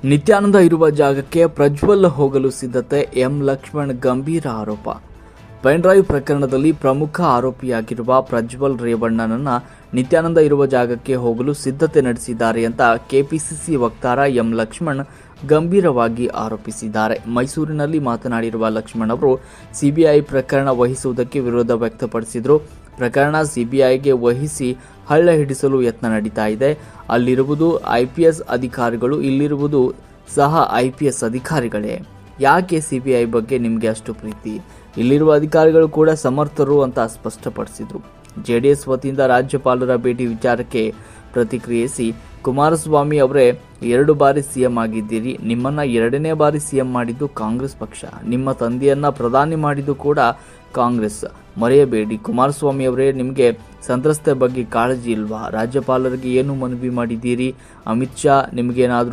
ನಿತ್ಯಾನಂದ ಇರುವ ಜಾಗಕ್ಕೆ ಪ್ರಜ್ವಲ್ ಹೋಗಲು ಸಿದ್ಧತೆ, ಎಂ ಲಕ್ಷ್ಮಣ್ ಗಂಭೀರ ಆರೋಪ. ಪೆನ್ ಡ್ರೈವ್ ಪ್ರಕರಣದಲ್ಲಿ ಪ್ರಮುಖ ಆರೋಪಿಯಾಗಿರುವ ಪ್ರಜ್ವಲ್ ರೇವಣ್ಣನನ್ನ ನಿತ್ಯಾನಂದ ಇರುವ ಜಾಗಕ್ಕೆ ಹೋಗಲು ಸಿದ್ಧತೆ ನಡೆಸಿದ್ದಾರೆ ಅಂತ ಕೆಪಿಸಿಸಿ ವಕ್ತಾರ ಎಂ ಲಕ್ಷ್ಮಣ್ ಗಂಭೀರವಾಗಿ ಆರೋಪಿಸಿದ್ದಾರೆ. ಮೈಸೂರಿನಲ್ಲಿ ಮಾತನಾಡಿರುವ ಲಕ್ಷ್ಮಣ್ ಅವರು ಸಿಬಿಐ ಪ್ರಕರಣ ವಹಿಸುವುದಕ್ಕೆ ವಿರೋಧ ವ್ಯಕ್ತಪಡಿಸಿದರು. ಪ್ರಕರಣ ಸಿಬಿಐಗೆ ವಹಿಸಿ ಹಳ್ಳ ಹಿಡಿಸಲು ಯತ್ನ ನಡೀತಾ ಇದೆ. ಅಲ್ಲಿರುವುದು ಐಪಿಎಸ್ ಅಧಿಕಾರಿಗಳು, ಇಲ್ಲಿರುವುದು ಸಹ ಐಪಿಎಸ್ ಅಧಿಕಾರಿಗಳೇ. ಯಾಕೆ ಸಿಬಿಐ ಬಗ್ಗೆ ನಿಮಗೆ ಅಷ್ಟು ಪ್ರೀತಿ? ಇಲ್ಲಿರುವ ಅಧಿಕಾರಿಗಳು ಕೂಡ ಸಮರ್ಥರು ಅಂತ ಸ್ಪಷ್ಟಪಡಿಸಿದರು. ಜೆಡಿಎಸ್ ವತಿಯಿಂದ ರಾಜ್ಯಪಾಲರ ಭೇಟಿ ವಿಚಾರಕ್ಕೆ ಪ್ರತಿಕ್ರಿಯಿಸಿ, ಕುಮಾರಸ್ವಾಮಿ ಅವರೇ 2 ಬಾರಿ ಸಿಎಂ ಆಗಿದ್ದೀರಿ. ನಿಮ್ಮನ್ನ 2ನೇ ಬಾರಿ ಸಿಎಂ ಮಾಡಿದ್ದು ಕಾಂಗ್ರೆಸ್ ಪಕ್ಷ. ನಿಮ್ಮ ತಂದೆಯನ್ನ ಪ್ರಧಾನಿ ಮಾಡಿದ್ದು ಕೂಡ ಕಾಂಗ್ರೆಸ್. ಮರೆಯಬೇಡಿ. ಕುಮಾರಸ್ವಾಮಿ ಅವರೇ, ನಿಮಗೆ ಸಂತ್ರಸ್ತರ ಬಗ್ಗೆ ಕಾಳಜಿ ಇಲ್ವಾ? ರಾಜ್ಯಪಾಲರಿಗೆ ಏನು ಮನವಿ ಮಾಡಿದ್ದೀರಿ? ಅಮಿತ್ ಶಾ ನಿಮಗೇನಾದರೂ